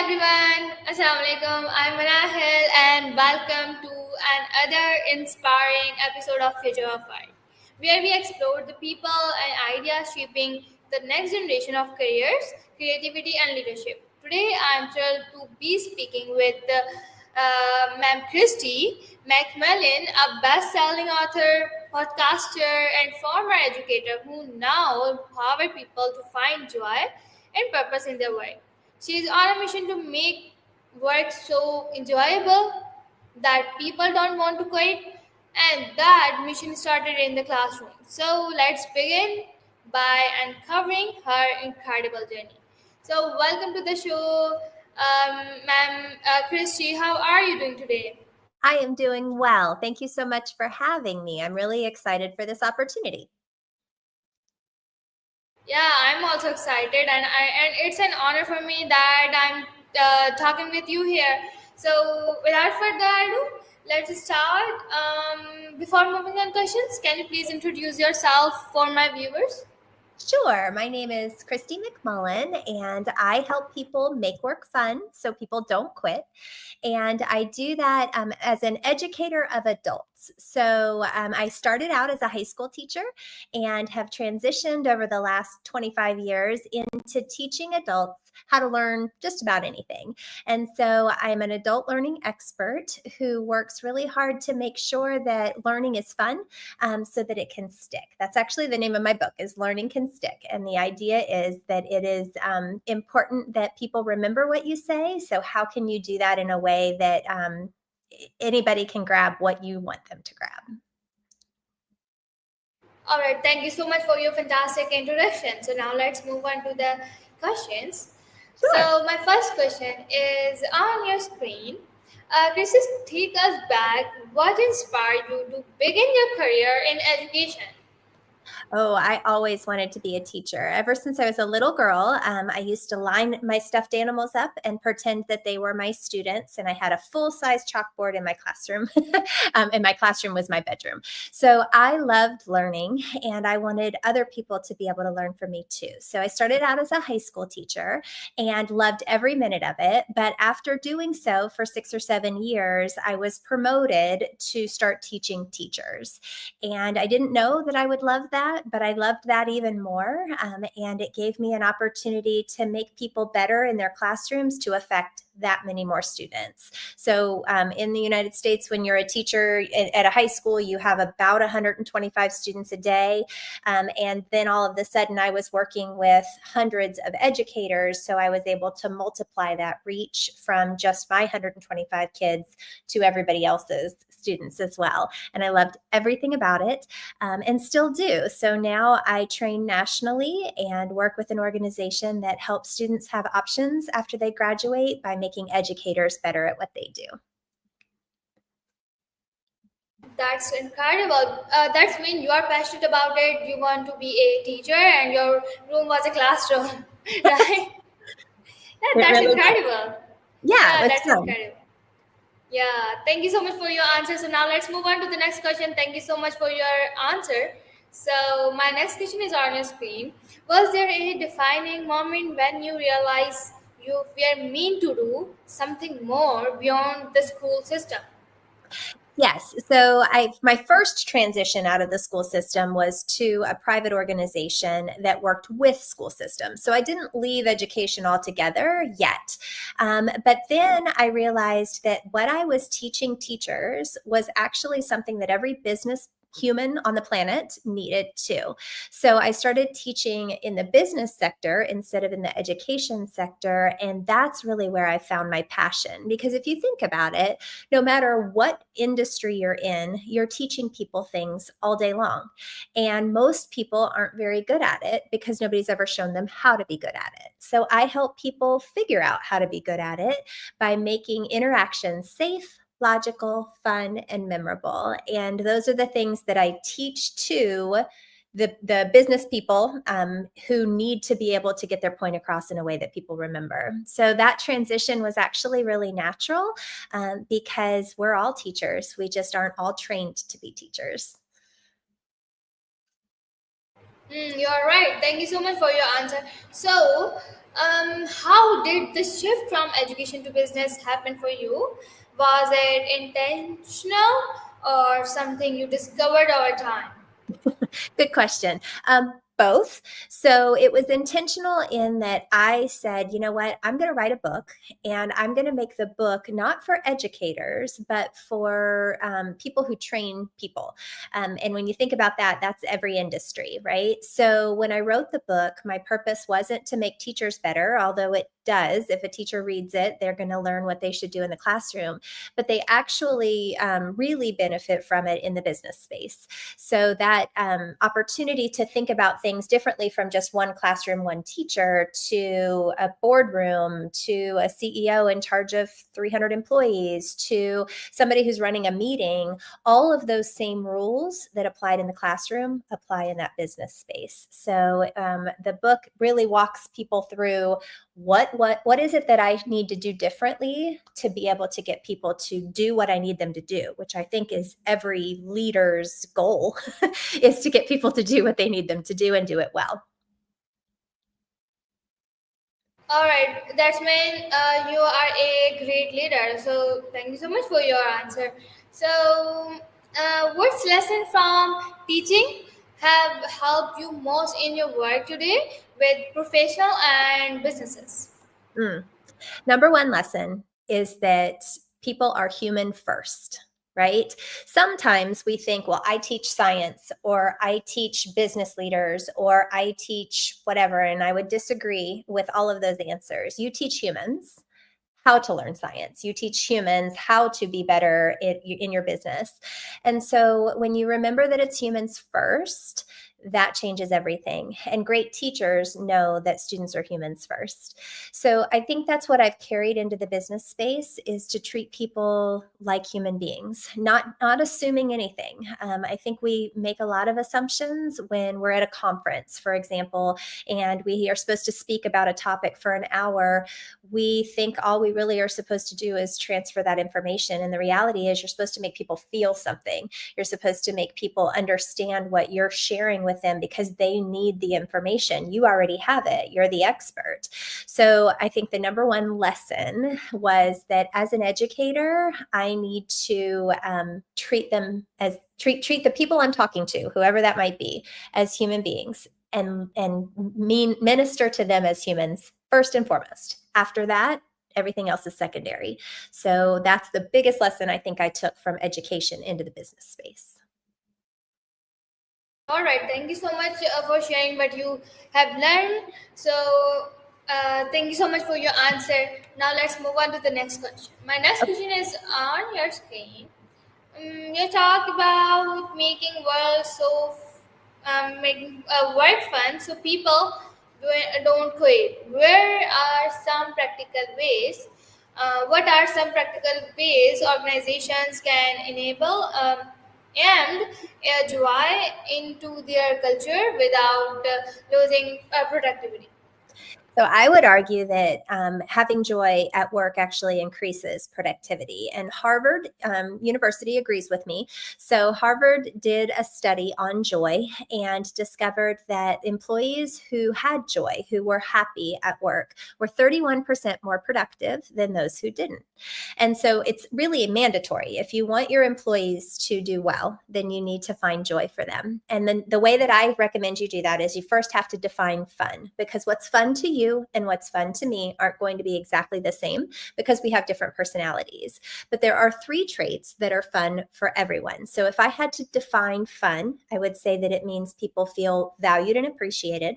everyone, Assalamualaikum. I'm Manahil and welcome to another inspiring episode of Future of Art, where we explore the people and ideas shaping the next generation of careers, creativity, and leadership. Today, I'm thrilled to be speaking with Ma'am Christie McMullen, a best-selling author, podcaster, and former educator who now empower people to find joy and purpose in their work. She is on a mission to make work so enjoyable that people don't want to quit, and that mission started in the classroom. So let's begin by uncovering her incredible journey. So, welcome to the show, ma'am Christy. How are you doing today? I am doing well. Thank you so much for having me. I'm really excited for this opportunity. Yeah, I'm also excited, and it's an honor for me that I'm talking with you here. So, without further ado, let's start. Before moving on questions, can you please introduce yourself for my viewers? Sure. My name is Christie McMullen, and I help people make work fun so people don't quit. And I do that as an educator of adults. So I started out as a high school teacher and have transitioned over the last 25 years into teaching adults how to learn just about anything. And so I'm an adult learning expert who works really hard to make sure that learning is fun so that it can stick. That's actually the name of my book, is Learning Can Stick. And the idea is that it is important that people remember what you say. So how can you do that in a way that anybody can grab what you want them to grab? All right, thank you so much for your fantastic introduction. So now let's move on to the questions. Sure. So my first question is on your screen. Chris, take us back. What inspired you to begin your career in education? Oh, I always wanted to be a teacher. Ever since I was a little girl, I used to line my stuffed animals up and pretend that they were my students. And I had a full-size chalkboard in my classroom. And my classroom was my bedroom. So I loved learning, and I wanted other people to be able to learn from me too. So I started out as a high school teacher and loved every minute of it. But after doing so for 6 or 7 years, I was promoted to start teaching teachers. And I didn't know that I would love that, but I loved that even more. And it gave me an opportunity to make people better in their classrooms to affect that many more students. So in the United States, when you're a teacher at a high school, you have about 125 students a day. And then all of a sudden I was working with hundreds of educators. So I was able to multiply that reach from just my 125 kids to everybody else's students as well. And I loved everything about it and still do. So now I train nationally and work with an organization that helps students have options after they graduate by making educators better at what they do. That's incredible. That's mean you are passionate about it. You want to be a teacher, and your room was a classroom, right? Yeah, It that's really incredible. Yeah, Yeah, it's that's fun. incredible. Yeah, thank you so much for your answer. So now let's move on to the next question. Thank you so much for your answer. So my next question is on your screen. Was there a defining moment when you realized you were meant to do something more beyond the school system? Yes. So my first transition out of the school system was to a private organization that worked with school systems. So I didn't leave education altogether yet. But then I realized that what I was teaching teachers was actually something that every business human on the planet needed too. So I started teaching in the business sector instead of in the education sector. And that's really where I found my passion. Because if you think about it, no matter what industry you're in, you're teaching people things all day long. And most people aren't very good at it because nobody's ever shown them how to be good at it. So I help people figure out how to be good at it by making interactions safe, logical, fun, and memorable. And those are the things that I teach to the business people who need to be able to get their point across in a way that people remember. So that transition was actually really natural because we're all teachers. We just aren't all trained to be teachers. You're right. Thank you so much for your answer. So, how did the shift from education to business happen for you? Was it intentional or something you discovered over time? Good question. Both. So it was intentional in that I said, you know what, I'm going to write a book and I'm going to make the book not for educators, but for people who train people. And when you think about that, that's every industry, right? So when I wrote the book, my purpose wasn't to make teachers better, although it does. If a teacher reads it, they're going to learn what they should do in the classroom, but they actually really benefit from it in the business space. So that opportunity to think about things differently from just one classroom, one teacher, to a boardroom, to a CEO in charge of 300 employees, to somebody who's running a meeting, all of those same rules that applied in the classroom apply in that business space. So the book really walks people through what is it that I need to do differently to be able to get people to do what I need them to do, which I think is every leader's goal is to get people to do what they need them to do and do it well. All right, that's mean you are a great leader. So thank you so much for your answer. So, what's lesson from teaching have helped you most in your work today with professional and businesses? Mm. Number one lesson is that people are human first, right? Sometimes we think, well, I teach science or I teach business leaders or I teach whatever. And I would disagree with all of those answers. You teach humans how to learn science. You teach humans how to be better in your business. And so when you remember that it's humans first, that changes everything. And great teachers know that students are humans first. So I think that's what I've carried into the business space is to treat people like human beings, not assuming anything. I think we make a lot of assumptions when we're at a conference, for example, and we are supposed to speak about a topic for an hour. We think all we really are supposed to do is transfer that information. And the reality is you're supposed to make people feel something. You're supposed to make people understand what you're sharing with them because they need the information. You already have it. You're the expert. So I think the number one lesson was that as an educator, I need to treat them as treat the people I'm talking to, whoever that might be, as human beings and minister to them as humans first and foremost. After that, everything else is secondary. So that's the biggest lesson I think I took from education into the business space. All right, thank you so much for sharing what you have learned. So, thank you so much for your answer. Now, let's move on to the next question. My next question is on your screen. You talk about making world so making work fun so people don't quit. Where are some practical ways? What are some practical ways organizations can enable and joy into their culture without losing productivity? So I would argue that having joy at work actually increases productivity. And Harvard University agrees with me. So Harvard did a study on joy and discovered that employees who had joy, who were happy at work, were 31% more productive than those who didn't. And so it's really mandatory. If you want your employees to do well, then you need to find joy for them. And then the way that I recommend you do that is you first have to define fun, because what's fun to you and what's fun to me aren't going to be exactly the same because we have different personalities. But there are 3 traits that are fun for everyone. So if I had to define fun, I would say that it means people feel valued and appreciated,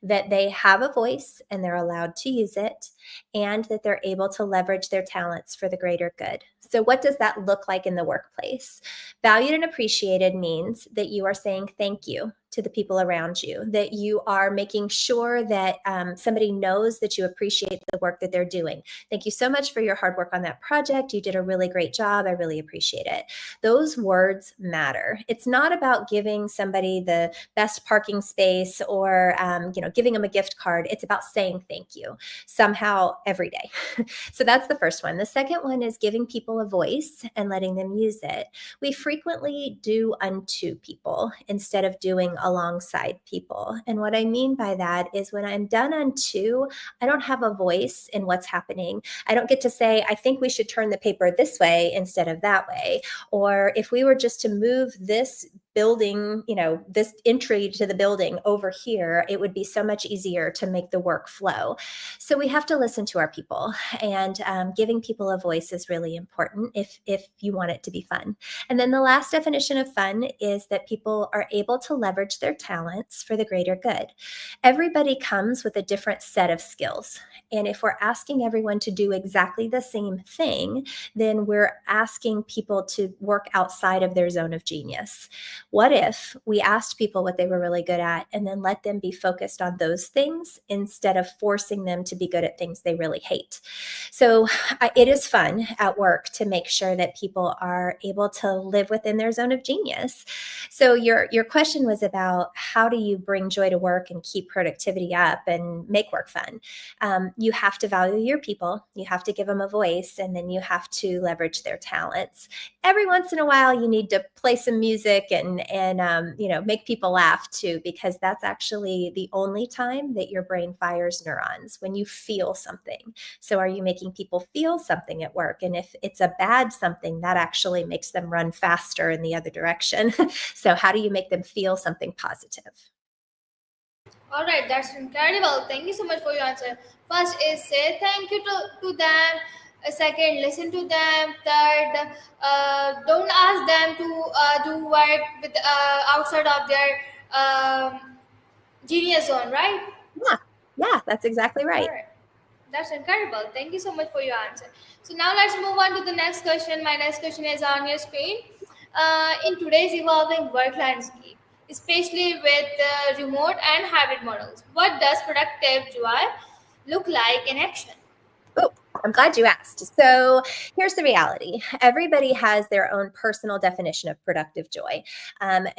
that they have a voice and they're allowed to use it, and that they're able to leverage their talents for the greater good. So what does that look like in the workplace? Valued and appreciated means that you are saying thank you to the people around you, that you are making sure that somebody knows that you appreciate the work that they're doing. Thank you so much for your hard work on that project. You did a really great job. I really appreciate it. Those words matter. It's not about giving somebody the best parking space or giving them a gift card. It's about saying thank you somehow every day. So that's the first one. The second one is giving people a voice and letting them use it. We frequently do unto people instead of doing alongside people. And what I mean by that is when I'm done unto, I don't have a voice in what's happening. I don't get to say, I think we should turn the paper this way instead of that way. Or if we were just to move this building, this entry to the building over here, it would be so much easier to make the work flow. So we have to listen to our people, and giving people a voice is really important if you want it to be fun. And then the last definition of fun is that people are able to leverage their talents for the greater good. Everybody comes with a different set of skills. And if we're asking everyone to do exactly the same thing, then we're asking people to work outside of their zone of genius. What if we asked people what they were really good at and then let them be focused on those things instead of forcing them to be good at things they really hate? So it is fun at work to make sure that people are able to live within their zone of genius. So your question was about how do you bring joy to work and keep productivity up and make work fun? You have to value your people, you have to give them a voice, and then you have to leverage their talents. Every once in a while, you need to play some music and make people laugh too, because that's actually the only time that your brain fires neurons, when you feel something. So are you making people feel something at work? And if it's a bad something, that actually makes them run faster in the other direction. So how do you make them feel something positive? All right, that's incredible. Thank you so much for your answer. First is say thank you to them. Second, listen to them. Third, don't ask them to do work with outside of their genius zone, right? Yeah, that's exactly All right. right. That's incredible. Thank you so much for your answer. So now let's move on to the next question. My next question is on your screen. In today's evolving work landscape, especially with remote and hybrid models, what does productive joy look like in action? Oh, I'm glad you asked. So here's the reality. Everybody has their own personal definition of productive joy.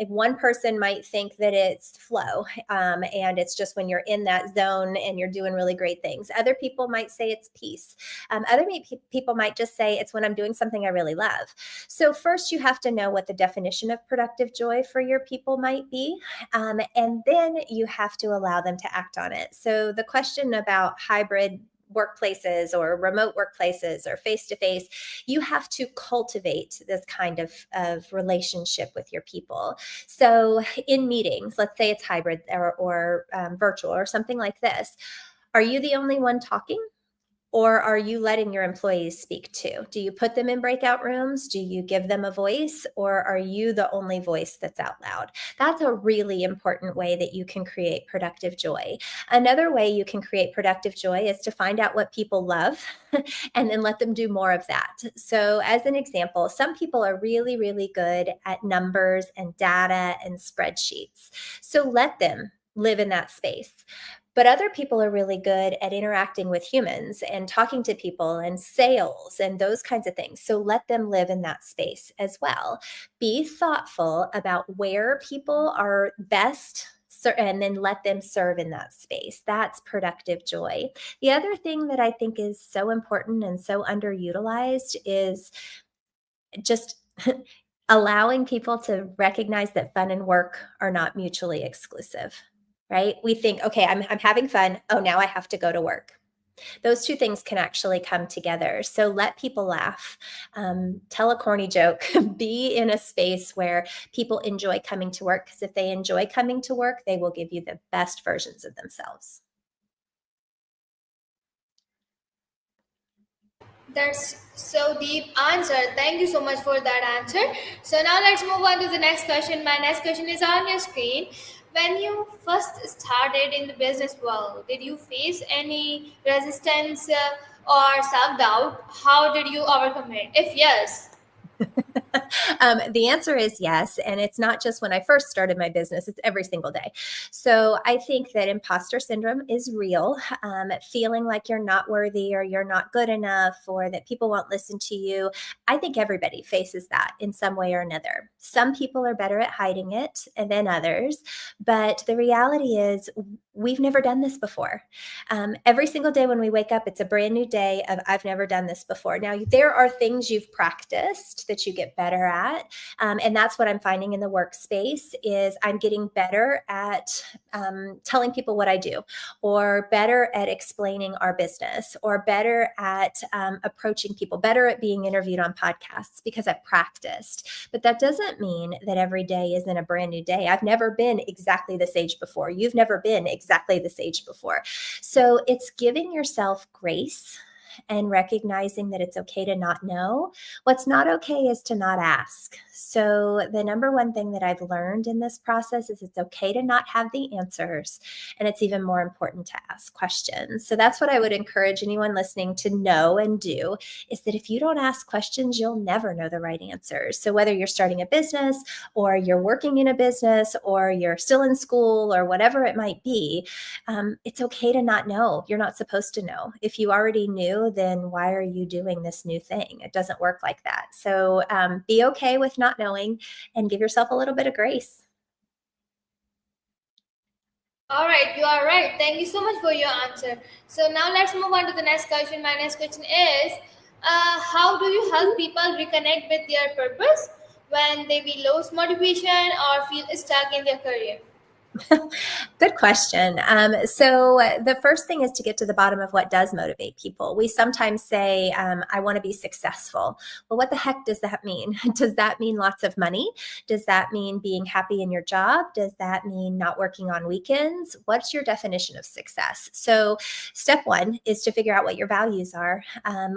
One person might think that it's flow, and it's just when you're in that zone and you're doing really great things. Other people might say it's peace. Other people might just say it's when I'm doing something I really love. So first you have to know what the definition of productive joy for your people might be. And then you have to allow them to act on it. So the question about hybrid workplaces or remote workplaces or face-to-face, you have to cultivate this kind of relationship with your people. So in meetings, let's say it's hybrid or virtual or something like this, are you the only one talking? Or are you letting your employees speak too? Do you put them in breakout rooms? Do you give them a voice? Or are you the only voice that's out loud? That's a really important way that you can create productive joy. Another way you can create productive joy is to find out what people love and then let them do more of that. So, as an example, some people are really, really good at numbers and data and spreadsheets. So, let them live in that space. But other people are really good at interacting with humans and talking to people and sales and those kinds of things. So let them live in that space as well. Be thoughtful about where people are best and then let them serve in that space. That's productive joy. The other thing that I think is so important and so underutilized is just allowing people to recognize that fun and work are not mutually exclusive, right? We think, okay, I'm having fun. Oh, now I have to go to work. Those two things can actually come together. So let people laugh, tell a corny joke, be in a space where people enjoy coming to work. Because if they enjoy coming to work, they will give you the best versions of themselves. That's so deep answer. Thank you so much for that answer. So now let's move on to the next question. My next question is on your screen. When you first started in the business world, did you face any resistance or self doubt? How did you overcome it? If yes, The answer is yes. And it's not just when I first started my business, it's every single day. So I think that imposter syndrome is real. Feeling like you're not worthy or you're not good enough or that people won't listen to you. I think everybody faces that in some way or another. Some people are better at hiding it than others. But the reality is, we've never done this before. Every single day when we wake up, it's a brand new day of I've never done this before. Now, there are things you've practiced that you get better at. And that's what I'm finding in the workspace is I'm getting better at telling people what I do, or better at explaining our business, or better at approaching people, better at being interviewed on podcasts because I've practiced. But that doesn't mean that every day isn't a brand new day. I've never been exactly this age before. You've never been exactly this age before. So it's giving yourself grace and recognizing that it's okay to not know. What's not okay is to not ask. So the number one thing that I've learned in this process is it's okay to not have the answers, and it's even more important to ask questions. So that's what I would encourage anyone listening to know and do, is that if you don't ask questions, you'll never know the right answers. So whether you're starting a business or you're working in a business or you're still in school or whatever it might be, it's okay to not know. You're not supposed to know. If you already knew, then why are you doing this new thing? It doesn't work like that. So be okay with not knowing and give yourself a little bit of grace. All right, you are right. Thank you so much for your answer. So now let's move on to the next question. My next question is, how do you help people reconnect with their purpose when they be lose motivation or feel stuck in their career? Good question. So the first thing is to get to the bottom of what does motivate people. We sometimes say, I want to be successful. Well, what the heck does that mean? Does that mean lots of money? Does that mean being happy in your job? Does that mean not working on weekends? What's your definition of success? So step one is to figure out what your values are.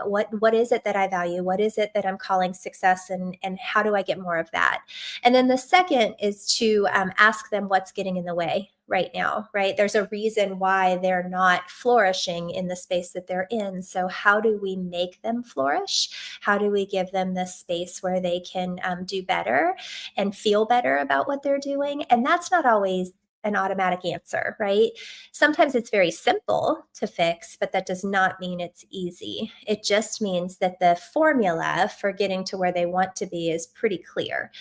What is it that I value? What is it that I'm calling success? And how do I get more of that? And then the second is to ask them what's getting in the way right now, right? There's a reason why they're not flourishing in the space that they're in. So how do we make them flourish? How do we give them the space where they can do better and feel better about what they're doing? And that's not always an automatic answer, right? Sometimes it's very simple to fix, but that does not mean it's easy. It just means that the formula for getting to where they want to be is pretty clear.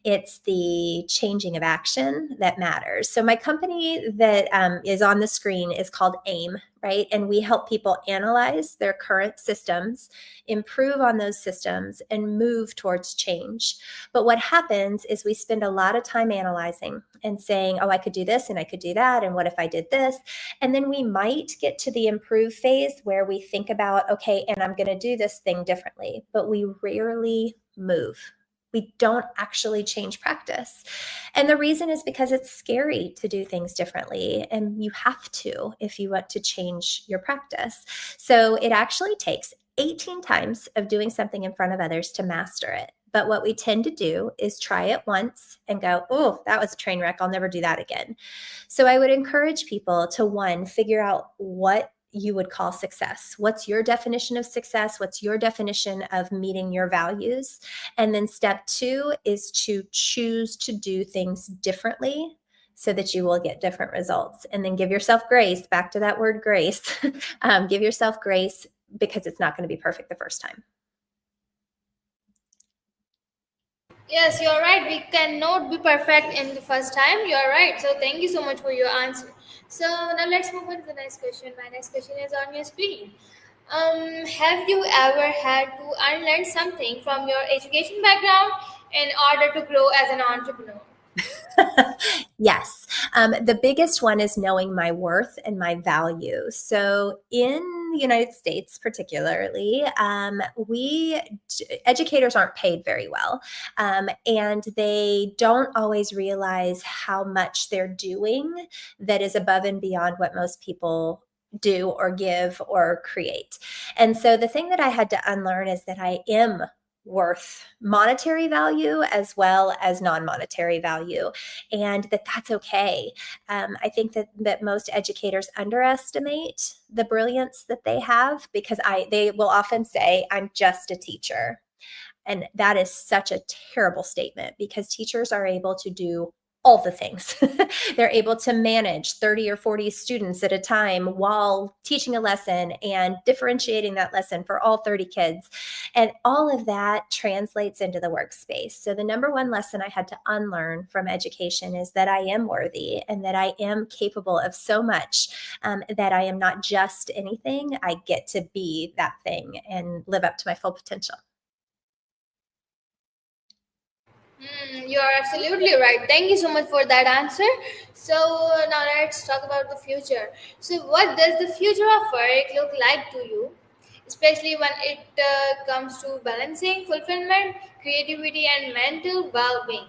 It's the changing of action that matters. So my company that is on the screen is called AIM, right? And we help people analyze their current systems, improve on those systems, and move towards change. But what happens is we spend a lot of time analyzing and saying, oh, I could do this and I could do that. And what if I did this? And then we might get to the improve phase where we think about, okay, and I'm going to do this thing differently, but we rarely move. We don't actually change practice. And the reason is because it's scary to do things differently. And you have to if you want to change your practice. So it actually takes 18 times of doing something in front of others to master it. But what we tend to do is try it once and go, oh, that was a train wreck. I'll never do that again. So I would encourage people to, one, figure out what you would call success. What's your definition of success? What's your definition of meeting your values? And then step two is to choose to do things differently so that you will get different results. And then give yourself grace, back to that word grace. Give yourself grace because it's not going to be perfect the first time. Yes, you're right. We cannot be perfect in the first time. You're right. So thank you so much for your answer. So now let's move on to the next question. My next question is on your screen. Have you ever had to unlearn something from your education background in order to grow as an entrepreneur? Yes. The biggest one is knowing my worth and my value. So in the United States, particularly, educators aren't paid very well. And they don't always realize how much they're doing that is above and beyond what most people do or give or create. And so the thing that I had to unlearn is that I am worth monetary value as well as non-monetary value, and that's okay. I think that most educators underestimate the brilliance that they have because they will often say, I'm just a teacher. And that is such a terrible statement because teachers are able to do all the things. They're able to manage 30 or 40 students at a time while teaching a lesson and differentiating that lesson for all 30 kids. And all of that translates into the workspace. So the number one lesson I had to unlearn from education is that I am worthy and that I am capable of so much, that I am not just anything. I get to be that thing and live up to my full potential. You are absolutely right. Thank you so much for that answer. So now let's talk about the future. So what does the future of work look like to you, especially when it comes to balancing fulfillment, creativity, and mental well-being?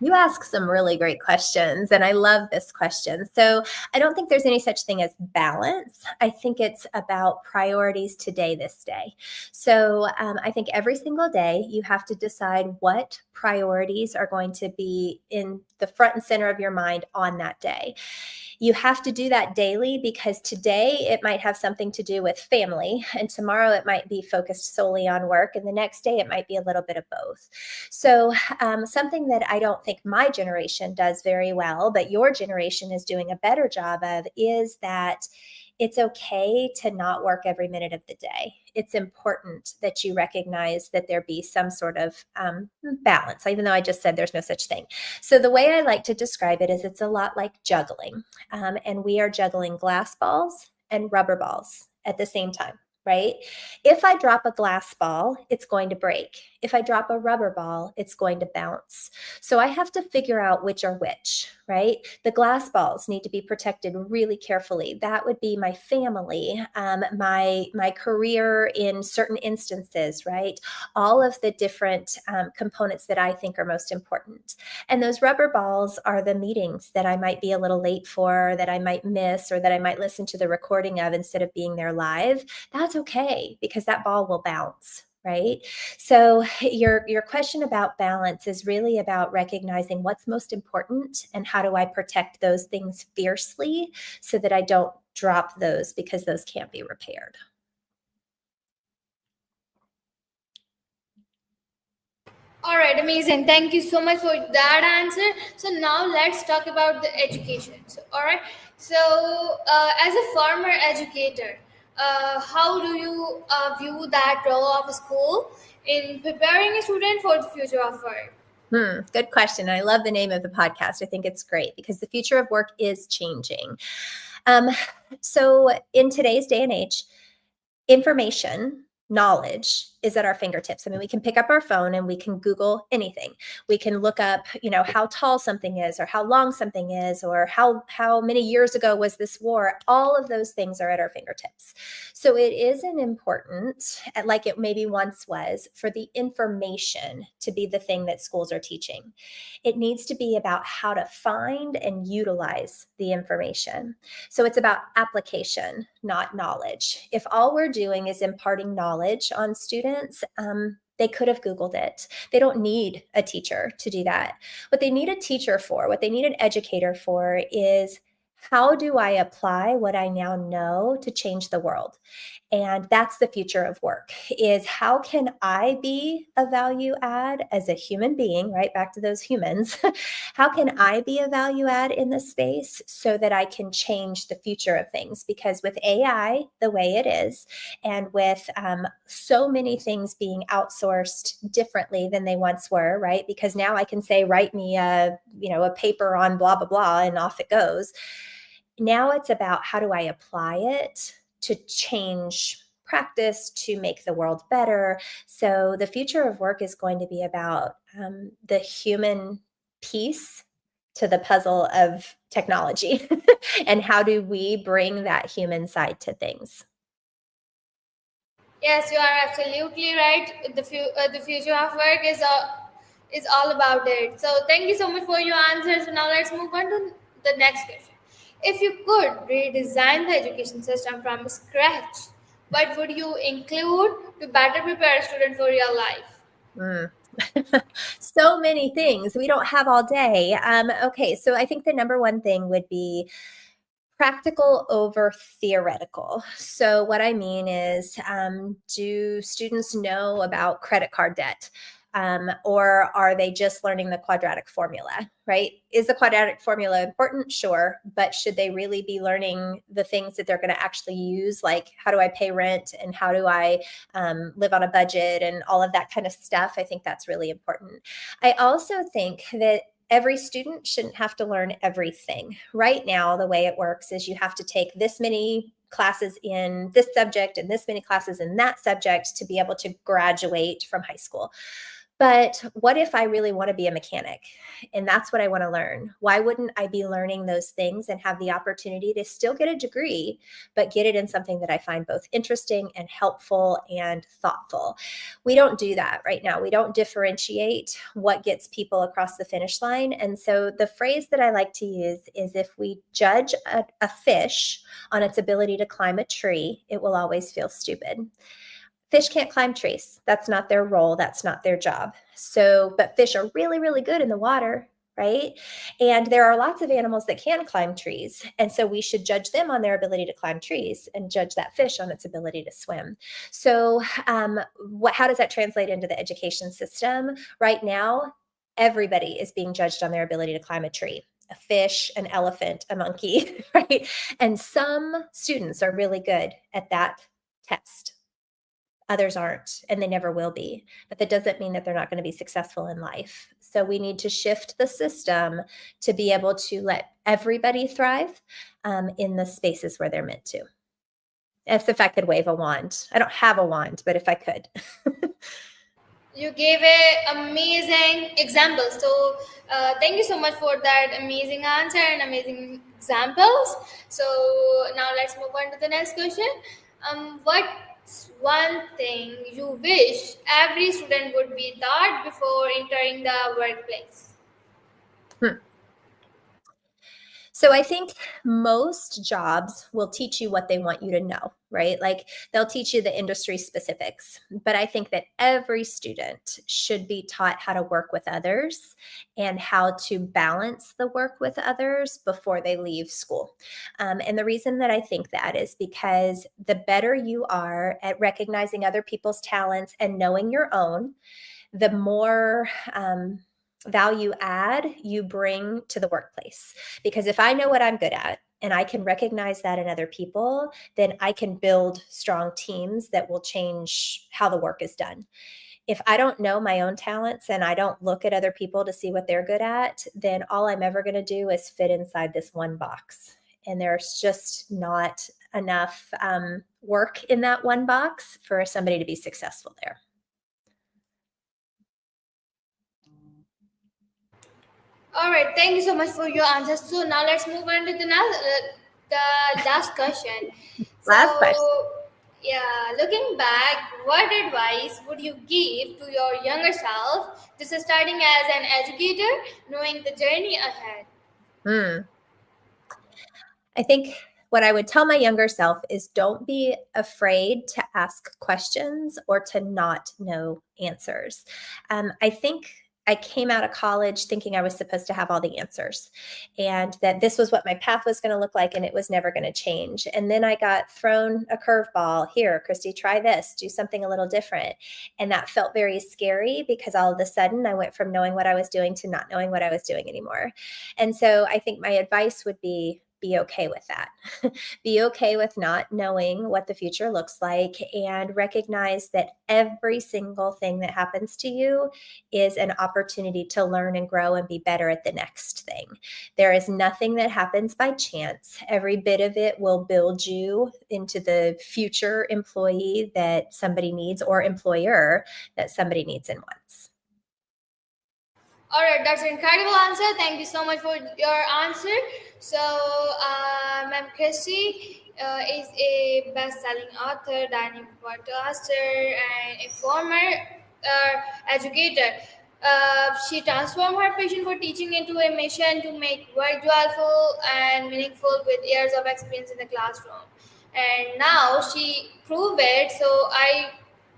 You ask some really great questions, and I love this question. So, I don't think there's any such thing as balance. I think it's about priorities today, this day. So, I think every single day you have to decide what priorities are going to be in the front and center of your mind on that day. You have to do that daily because today it might have something to do with family, and tomorrow it might be focused solely on work, and the next day it might be a little bit of both. So, something that I don't think my generation does very well, but your generation is doing a better job of, is that it's okay to not work every minute of the day. It's important that you recognize that there be some sort of balance, even though I just said there's no such thing. So, the way I like to describe it is it's a lot like juggling. And we are juggling glass balls and rubber balls at the same time. Right? If I drop a glass ball, it's going to break. If I drop a rubber ball, it's going to bounce. So I have to figure out which are which, right? The glass balls need to be protected really carefully. That would be my family, my career in certain instances, right? All of the different components that I think are most important. And those rubber balls are the meetings that I might be a little late for, that I might miss, or that I might listen to the recording of instead of being there live. That's okay, because that ball will bounce, right? So your question about balance is really about recognizing what's most important and how do I protect those things fiercely so that I don't drop those because those can't be repaired. All right, amazing. Thank you so much for that answer. So now let's talk about the education. So, all right. So, as a former educator, how do you view that role of a school in preparing a student for the future of work? Good question. I love the name of the podcast. I think it's great because the future of work is changing. Um, so, in today's day and age, information, knowledge is at our fingertips. I mean, we can pick up our phone and we can Google anything. We can look up, how tall something is, or how long something is, or how many years ago was this war. All of those things are at our fingertips. So it isn't important, like it maybe once was, for the information to be the thing that schools are teaching. It needs to be about how to find and utilize the information. So it's about application, not knowledge. If all we're doing is imparting knowledge on students, they could have Googled it. They don't need a teacher to do that. What they need a teacher for, what they need an educator for, is how do I apply what I now know to change the world? And that's the future of work, is how can I be a value add as a human being, right? Back to those humans. How can I be a value add in this space so that I can change the future of things? Because with AI the way it is, and with so many things being outsourced differently than they once were, right? Because now I can say, write me a paper on blah, blah, blah, and off it goes. Now it's about how do I apply it to change practice, to make the world better. So the future of work is going to be about the human piece to the puzzle of technology and how do we bring that human side to things. Yes, you are absolutely right. The future of work is all about it. So thank you so much for your answers. So now let's move on to the next question. If you could redesign the education system from scratch, what would you include to better prepare a student for real life? Mm. So many things we don't have all day. Okay, so I think the number one thing would be practical over theoretical. So what I mean is, do students know about credit card debt? Or are they just learning the quadratic formula, right? Is the quadratic formula important? Sure. But should they really be learning the things that they're going to actually use? Like, how do I pay rent and how do I live on a budget and all of that kind of stuff? I think that's really important. I also think that every student shouldn't have to learn everything. Right now, the way it works is you have to take this many classes in this subject and this many classes in that subject to be able to graduate from high school. But what if I really want to be a mechanic and that's what I want to learn? Why wouldn't I be learning those things and have the opportunity to still get a degree, but get it in something that I find both interesting and helpful and thoughtful? We don't do that right now. We don't differentiate what gets people across the finish line. And so the phrase that I like to use is, if we judge a fish on its ability to climb a tree, it will always feel stupid. Fish can't climb trees. That's not their role. That's not their job. So, but fish are really, really good in the water, right? And there are lots of animals that can climb trees. And so we should judge them on their ability to climb trees and judge that fish on its ability to swim. So, how does that translate into the education system? Right now, everybody is being judged on their ability to climb a tree. A fish, an elephant, a monkey, right? And some students are really good at that test. Others aren't, and they never will be. But that doesn't mean that they're not going to be successful in life. So we need to shift the system to be able to let everybody thrive in the spaces where they're meant to. As if I could wave a wand. I don't have a wand, but if I could. You gave a amazing example. So thank you so much for that amazing answer and amazing examples. So now let's move on to the next question. What's one thing you wish every student would be taught before entering the workplace? So I think most jobs will teach you what they want you to know, right? Like they'll teach you the industry specifics. But I think that every student should be taught how to work with others and how to balance the work with others before they leave school. And the reason that I think that is because the better you are at recognizing other people's talents and knowing your own, the more value add you bring to the workplace. Because if I know what I'm good at and I can recognize that in other people, then I can build strong teams that will change how the work is done. If I don't know my own talents and I don't look at other people to see what they're good at, then all I'm ever going to do is fit inside this one box. And there's just not enough work in that one box for somebody to be successful there. All right, thank you so much for your answers. So now let's move on to the last question. Last question. Yeah, looking back, what advice would you give to your younger self, just starting as an educator, knowing the journey ahead? I think what I would tell my younger self is, don't be afraid to ask questions or to not know answers. I think I came out of college thinking I was supposed to have all the answers and that this was what my path was going to look like and it was never going to change. And then I got thrown a curveball. Here, Christy, try this, do something a little different. And that felt very scary because all of a sudden I went from knowing what I was doing to not knowing what I was doing anymore. And so I think my advice would be okay with that. Be okay with not knowing what the future looks like and recognize that every single thing that happens to you is an opportunity to learn and grow and be better at the next thing. There is nothing that happens by chance. Every bit of it will build you into the future employee that somebody needs or employer that somebody needs and wants. All right, that's an incredible answer. Thank you so much for your answer. So, Ma'am Christie is a best-selling author, dynamic podcaster, and a former educator. She transformed her passion for teaching into a mission to make work joyful and meaningful with years of experience in the classroom. And now she proved it. So I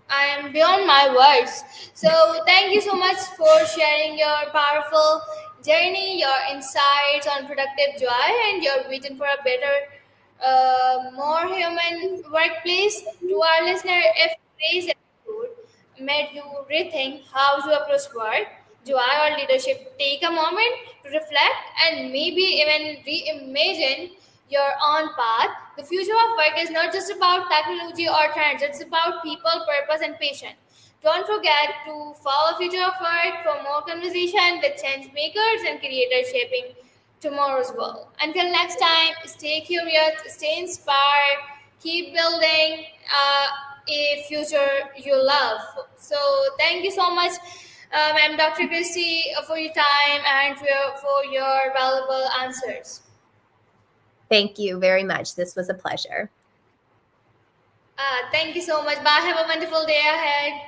am beyond my words. So thank you so much for sharing your powerful journey, your insights on productive joy, and your vision for a better, more human workplace. To our listener, if today's episode made you rethink how you approach work, joy, or leadership, take a moment to reflect and maybe even reimagine your own path. The future of work is not just about technology or trends, it's about people, purpose, and passion. Don't forget to follow Future of Work for more conversation with change makers and creators shaping tomorrow's world. Until next time, stay curious, stay inspired, keep building a future you love. So, thank you so much, I'm Dr. Christie, for your time and for your valuable answers. Thank you very much. This was a pleasure. Thank you so much. Bye. Have a wonderful day ahead.